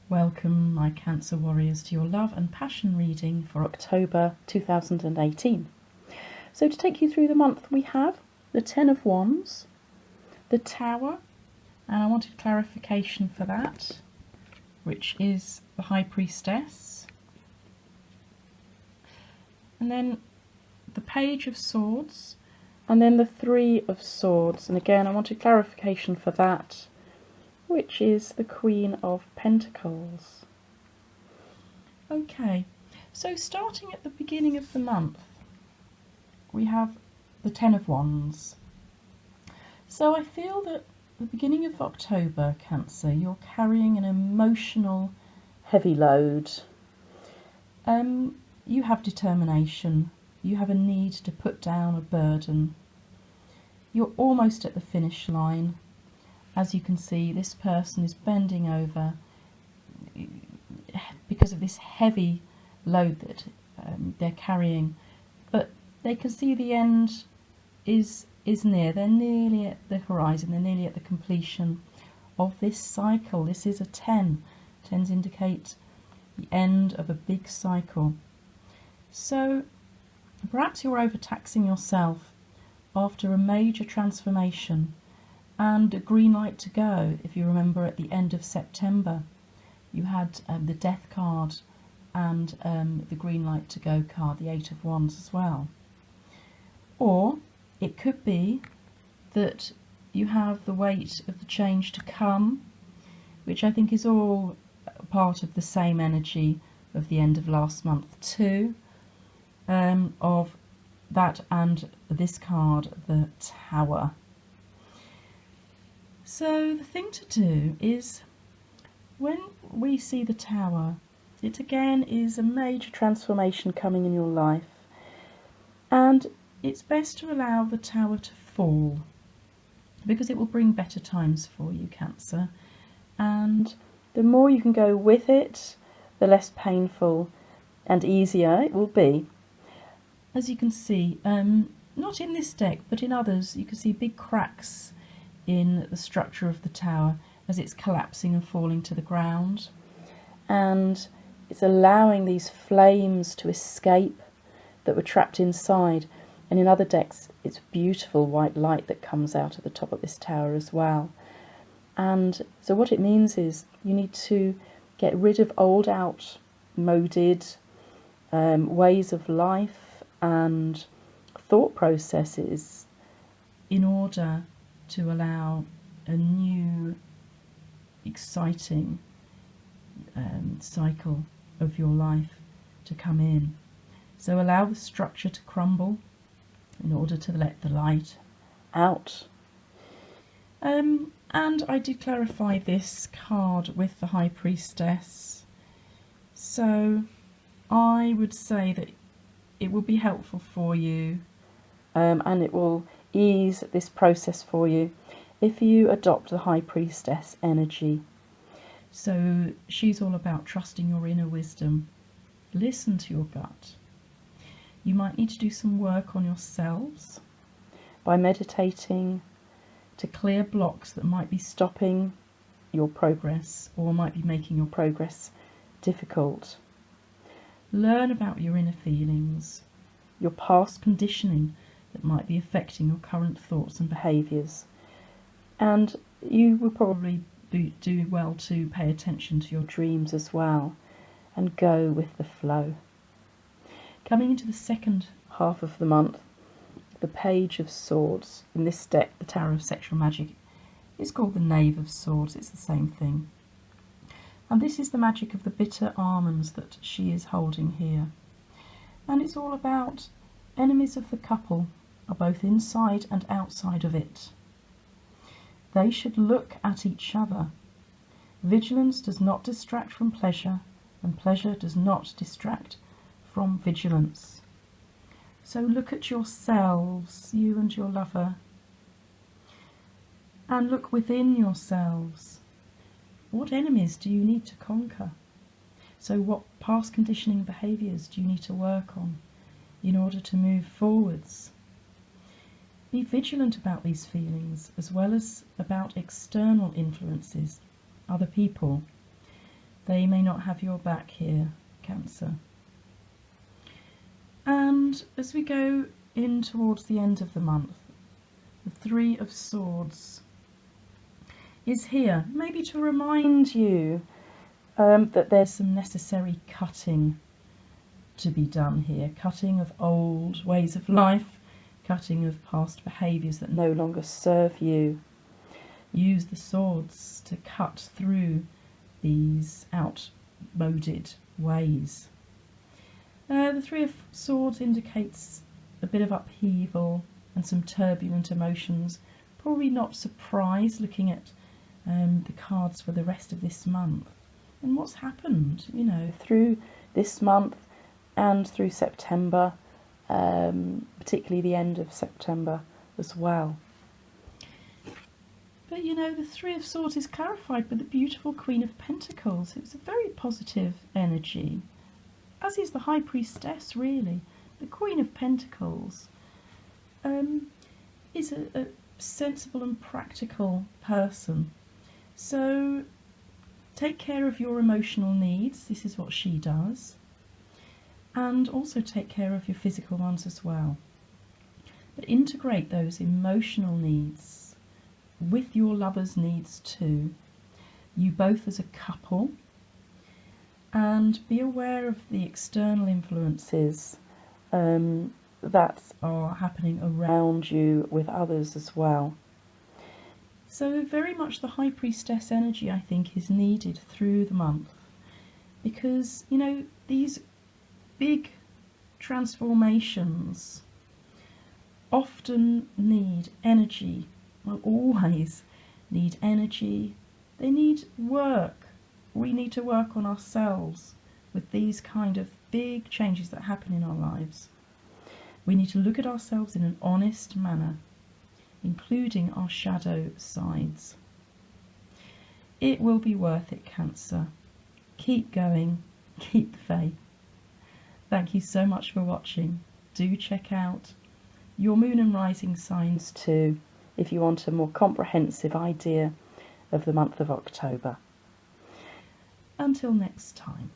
Welcome, my Cancer warriors, to your love and passion reading for October 2018. So to take you through the month, we have the Ten of Wands, the Tower, and I wanted clarification for that, which is the High Priestess, and then the Page of Swords, and then the Three of Swords, and again I wanted clarification for that, which is the Queen of Pentacles. Okay, so starting at the beginning of the month, we have the Ten of Wands. So I feel that at the beginning of October, Cancer, you're carrying an emotional heavy load. You have determination. You have a need to put down a burden. You're almost at the finish line. As you can see, this person is bending over because of this heavy load that they're carrying, but they can see the end is near. They're nearly at the horizon. They're nearly at the completion of this cycle. This is a 10. 10s indicate the end of a big cycle. So perhaps you're overtaxing yourself after a major transformation and a green light to go. If you remember, at the end of September you had the Death card and the green light to go card, the Eight of Wands as well. Or it could be that you have the weight of the change to come, which I think is all part of the same energy of the end of last month too, of that and this card, the Tower. So the thing to do is, when we see the Tower, it again is a major transformation coming in your life, and it's best to allow the Tower to fall because it will bring better times for you, Cancer, and the more you can go with it, the less painful and easier it will be. As you can see, not in this deck but in others, you can see big cracks in the structure of the Tower as it's collapsing and falling to the ground, and it's allowing these flames to escape that were trapped inside. And in other decks it's beautiful white light that comes out at the top of this tower as well. And so what it means is you need to get rid of old outmoded ways of life and thought processes in order to allow a new exciting cycle of your life to come in. So allow the structure to crumble in order to let the light out. And I did clarify this card with the High Priestess, so I would say that it will be helpful for you, and it will ease this process for you if you adopt the High Priestess energy. So she's all about trusting your inner wisdom. Listen to your gut. You might need to do some work on yourselves by meditating to clear blocks that might be stopping your progress or might be making your progress difficult. Learn about your inner feelings, your past conditioning that might be affecting your current thoughts and behaviours, and you will probably do well to pay attention to your dreams as well and go with the flow. Coming into the second half of the month, the Page of Swords. In this deck, the Tower of Sexual Magic is called the Knave of Swords. It's the same thing. And this is the magic of the bitter almonds that she is holding here. And it's all about enemies of the couple are both inside and outside of it. They should look at each other. Vigilance does not distract from pleasure, and pleasure does not distract from vigilance. So look at yourselves, you and your lover, and look within yourselves. What enemies do you need to conquer? So what past conditioning behaviours do you need to work on in order to move forwards? Be vigilant about these feelings as well as about external influences, other people. They may not have your back here, Cancer. And as we go in towards the end of the month, the Three of Swords is here, maybe to remind you that there's some necessary cutting to be done here. Cutting of old ways of life, cutting of past behaviours that no longer serve you. Use the swords to cut through these outmoded ways. The Three of Swords indicates a bit of upheaval and some turbulent emotions. Probably not surprised looking at the cards for the rest of this month and what's happened, you know, through this month and through September, particularly the end of September as well. But you know, the Three of Swords is clarified with the beautiful Queen of Pentacles. It's a very positive energy, as is the High Priestess, really. The Queen of Pentacles is a sensible and practical person. So take care of your emotional needs. This is what she does. And also take care of your physical ones as well. But integrate those emotional needs with your lover's needs too. You both as a couple. And be aware of the external influences that are happening around you with others as well. So very much the High Priestess energy, I think, is needed through the month. Because, you know, these big transformations often need energy. Well, always need energy. They need work. We need to work on ourselves with these kind of big changes that happen in our lives. We need to look at ourselves in an honest manner, including our shadow sides. It will be worth it, Cancer. Keep going, keep the faith. Thank you so much for watching. Do check out your moon and rising signs too, if you want a more comprehensive idea of the month of October. Until next time.